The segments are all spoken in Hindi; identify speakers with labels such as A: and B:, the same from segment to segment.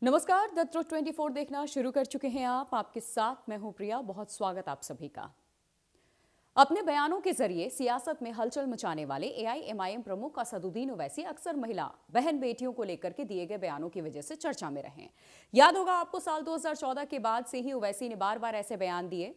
A: नमस्कार, द ट्रुथ 24 देखना शुरू कर चुके हैं आप। आपके साथ मैं हूं प्रिया। बहुत स्वागत आप सभी का। अपने बयानों के जरिए सियासत में हलचल मचाने वाले एआईएमआईएम प्रमुख असदुद्दीन ओवैसी अक्सर महिला बहन बेटियों को लेकर के दिए गए बयानों की वजह से चर्चा में रहे हैं। याद होगा आपको, साल 2014 के बाद से ही ओवैसी ने बार बार ऐसे बयान दिए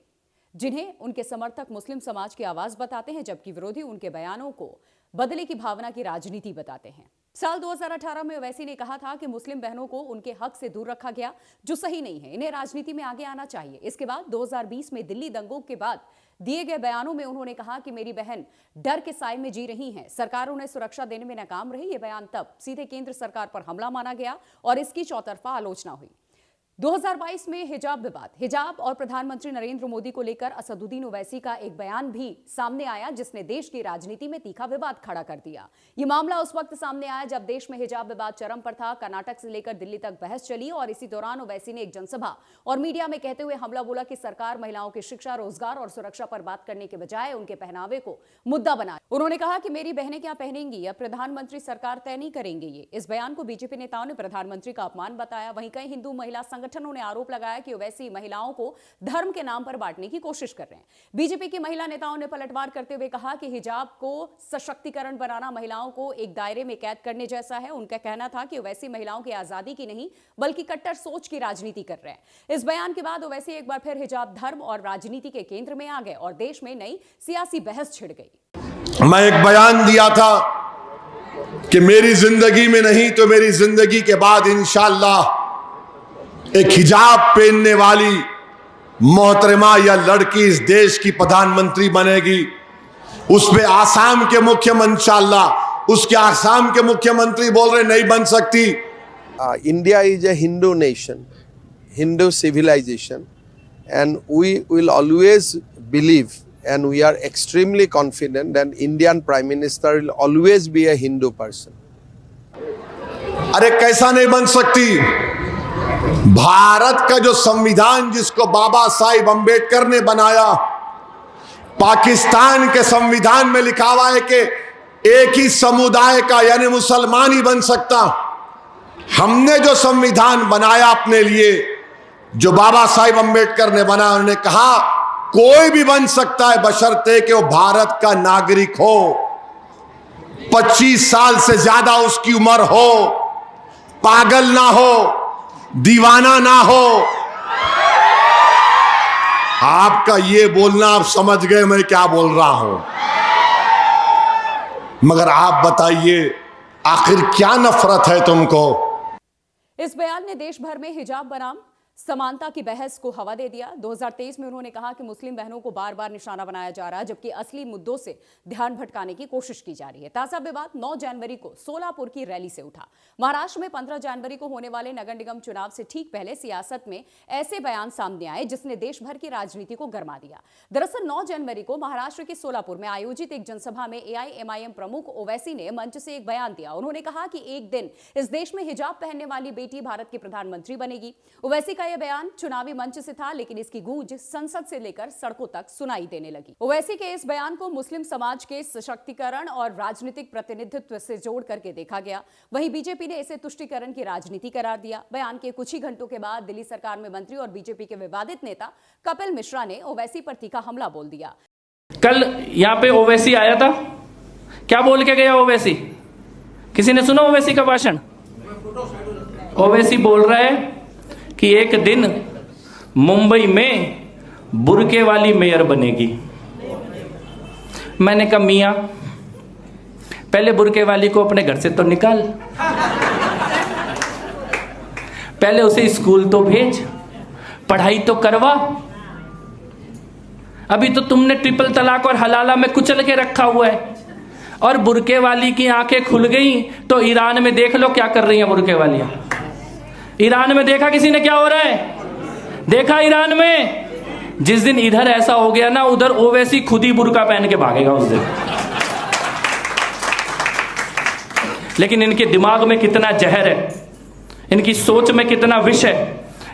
A: जिन्हें उनके समर्थक मुस्लिम समाज की आवाज बताते हैं, जबकि विरोधी उनके बयानों को बदले की भावना की राजनीति बताते हैं। साल 2018 में ओवैसी ने कहा था कि मुस्लिम बहनों को उनके हक से दूर रखा गया, जो सही नहीं है, इन्हें राजनीति में आगे आना चाहिए। इसके बाद 2020 में दिल्ली दंगों के बाद दिए गए बयानों में उन्होंने कहा कि मेरी बहन डर के साए में जी रही हैं, सरकार उन्हें सुरक्षा देने में नाकाम रही। यह बयान तब सीधे केंद्र सरकार पर हमला माना गया और इसकी चौतरफा आलोचना हुई। 2022 में हिजाब विवाद, हिजाब और प्रधानमंत्री नरेंद्र मोदी को लेकर असदुद्दीन ओवैसी का एक बयान भी सामने आया, जिसने देश की राजनीति में तीखा विवाद खड़ा कर दिया। यह मामला उस वक्त सामने आया जब देश में हिजाब विवाद चरम पर था। कर्नाटक से लेकर दिल्ली तक बहस चली और इसी दौरान ओवैसी ने एक जनसभा और मीडिया में कहते हुए हमला बोला कि सरकार महिलाओं की शिक्षा, रोजगार और सुरक्षा पर बात करने के बजाय उनके पहनावे को मुद्दा बनाया। उन्होंने कहा कि मेरी बहनें क्या पहनेंगी या प्रधानमंत्री सरकार तय नहीं करेंगे ये। इस बयान को बीजेपी नेताओं ने प्रधानमंत्री का अपमान बताया। वहीं कई हिंदू महिला संगठनों ने आरोप लगाया कि ओवैसी महिलाओं को धर्म के नाम पर बांटने की कोशिश कर रहे हैं। बीजेपी की महिला नेताओं ने पलटवार करते हुए कहा कि हिजाब को सशक्तिकरण बनाना महिलाओं को एक दायरे में कैद करने जैसा है। उनका कहना था कि ओवैसी महिलाओं की आजादी की नहीं बल्कि कट्टर सोच की राजनीति कर रहे हैं। इस बयान के बाद ओवैसी एक बार फिर हिजाब, धर्म और राजनीति के केंद्र में आ गए और देश में नई सियासी बहस छिड़ गई।
B: मैं एक बयान दिया था कि मेरी जिंदगी में नहीं तो मेरी जिंदगी के बाद इंशाअल्लाह एक हिजाब पहनने वाली मोहतरमा या लड़की इस देश की प्रधानमंत्री बनेगी। उसमें आसाम के मुख्यमंत्री, इंशाअल्लाह उसके आसाम के मुख्यमंत्री बोल रहे नहीं बन सकती।
C: India is a Hindu nation, Hindu civilisation, and we will always believe and we are extremely confident that Indian Prime Minister will always be a Hindu person.
B: अरे कैसा नहीं बन सकती? भारत का जो संविधान जिसको बाबा साहिब अंबेडकर ने बनाया, पाकिस्तान के संविधान में लिखा हुआ है कि एक ही समुदाय का यानी मुसलमान ही बन सकता। हमने जो संविधान बनाया अपने लिए, जो बाबा साहिब अंबेडकर ने बनाया, उन्होंने कहा कोई भी बन सकता है बशर्ते कि वो भारत का नागरिक हो, 25 साल से ज्यादा उसकी उम्र हो, पागल ना हो, दीवाना ना हो। आपका ये बोलना आप समझ गए मैं क्या बोल रहा हूं, मगर आप बताइए आखिर क्या नफरत है तुमको?
A: इस बयान ने देश भर में हिजाब बनाम समानता की बहस को हवा दे दिया। 2023 में उन्होंने कहा कि मुस्लिम बहनों को बार बार निशाना बनाया जा रहा है, जबकि असली मुद्दों से ध्यान भटकाने की कोशिश की जा रही है। ताजा विवाद 9 जनवरी को सोलापुर की रैली से उठा। महाराष्ट्र में 15 जनवरी को होने वाले नगर निगम चुनाव से ठीक पहले सियासत में ऐसे बयान सामने आए जिसने देश भर की राजनीति को गरमा दिया। दरअसल 9 जनवरी को महाराष्ट्र के सोलापुर में आयोजित एक जनसभा में एआईएमआईएम प्रमुख ओवैसी ने मंच से एक बयान दिया। उन्होंने कहा कि एक दिन इस देश में हिजाब पहनने वाली बेटी भारत की प्रधानमंत्री बनेगी। ओवैसी का यह बयान चुनावी मंच से था, लेकिन इसकी गूंज संसद से लेकर सड़कों तक सुनाई देने लगी। ओवैसी के इस बयान को मुस्लिम समाज के सशक्तिकरण और राजनीतिक प्रतिनिधित्व से जोड़ करके देखा गया। वहीं बीजेपी ने इसे तुष्टीकरण की राजनीति करार दिया। बयान के कुछ ही घंटों के बाद दिल्ली सरकार में मंत्री और बीजेपी के विवादित नेता कपिल मिश्रा ने ओवैसी पर तीखा हमला बोल दिया।
D: कल यहाँ पे ओवैसी आया था, क्या बोल के गया ओवैसी? किसी ने सुना ओवैसी का भाषण? ओवैसी बोल रहा है कि एक दिन मुंबई में बुर्के वाली मेयर बनेगी। मैंने कहा मियां, पहले बुर्के वाली को अपने घर से तो निकाल, पहले उसे स्कूल तो भेज, पढ़ाई तो करवा। अभी तो तुमने ट्रिपल तलाक और हलाला में कुचल के रखा हुआ है, और बुर्के वाली की आंखें खुल गई तो ईरान में देख लो क्या कर रही हैं बुर्के वालियां। ईरान में देखा किसी ने क्या हो रहा है? देखा ईरान में? जिस दिन इधर ऐसा हो गया ना, उधर ओवैसी खुद ही बुर्का पहन के भागेगा उस दिन। लेकिन इनके दिमाग में कितना जहर है, इनकी सोच में कितना विष है,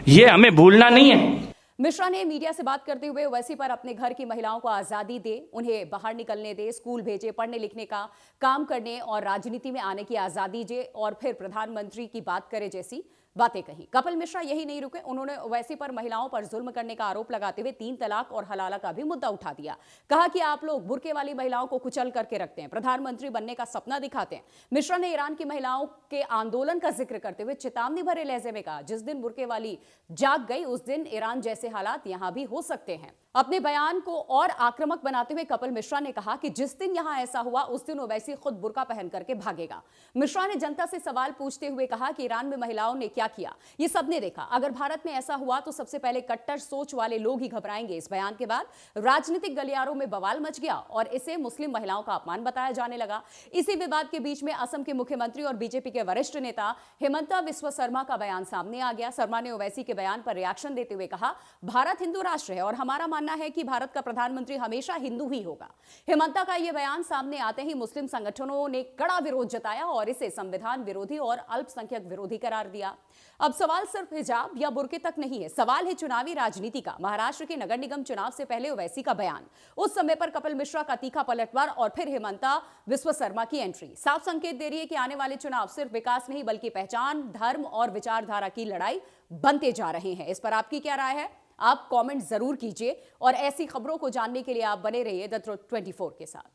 D: ये हमें भूलना नहीं है।
A: मिश्रा ने मीडिया से बात करते हुए ओवैसी पर अपने घर की महिलाओं को आजादी दे, उन्हें बाहर निकलने दे, स्कूल भेजे, पढ़ने लिखने का काम करने और राजनीति में आने की आजादी दे और फिर प्रधानमंत्री की बात करे जैसी बातें कही। कपिल मिश्रा यही नहीं रुके, उन्होंने ओवैसी पर महिलाओं पर जुल्म करने का आरोप लगाते हुए 3 तलाक और हलाला का भी मुद्दा उठा दिया। कहा कि आप लोग बुर्के वाली महिलाओं को कुचल करके रखते हैं, प्रधानमंत्री बनने का सपना दिखाते हैं। मिश्रा ने ईरान की महिलाओं के आंदोलन का जिक्र करते हुए चेतावनी भरे लहजे में कहा, जिस दिन बुर्के वाली जाग गई उस दिन ईरान जैसे हालात यहां भी हो सकते हैं। अपने बयान को और आक्रामक बनाते हुए कपिल मिश्रा ने कहा कि जिस दिन यहां ऐसा हुआ उस दिन ओवैसी खुद बुर्का पहन करके भागेगा। मिश्रा ने जनता से सवाल पूछते हुए कहा कि ईरान में महिलाओं ने क्या किया ये सबने देखा, अगर भारत में ऐसा हुआ तो सबसे पहले कट्टर सोच वाले लोग ही घबराएंगे। इस बयान के बाद राजनीतिक गलियारों में बवाल मच गया और इसे मुस्लिम महिलाओं का अपमान बताया जाने लगा। इसी विवाद के बीच में असम के मुख्यमंत्री और बीजेपी के वरिष्ठ नेता हिमंता बिस्वा शर्मा का बयान सामने आ गया। शर्मा ने ओवैसी के बयान पर रिएक्शन देते हुए कहा, भारत हिंदू राष्ट्र है और हमारा मानना है कि भारत का प्रधानमंत्री हमेशा हिंदू ही होगा। हिमंता का यह बयान सामने आते ही मुस्लिम संगठनों ने कड़ा विरोध जताया और इसे संविधान विरोधी और अल्पसंख्यक विरोधी करार दिया। अब सवाल सिर्फ हिजाब या बुर्के तक नहीं है, सवाल है चुनावी राजनीति का। महाराष्ट्र के नगर निगम चुनाव से पहले ओवैसी का बयान, उस समय पर कपिल मिश्रा का तीखा पलटवार और फिर हिमंता बिस्वा शर्मा की एंट्री साफ संकेत दे रही है कि आने वाले चुनाव सिर्फ विकास नहीं बल्कि पहचान, धर्म और विचारधारा की लड़ाई बनते जा रहे हैं। इस पर आपकी क्या राय है? आप कमेंट जरूर कीजिए और ऐसी खबरों को जानने के लिए आप बने रहिए द 24 के साथ।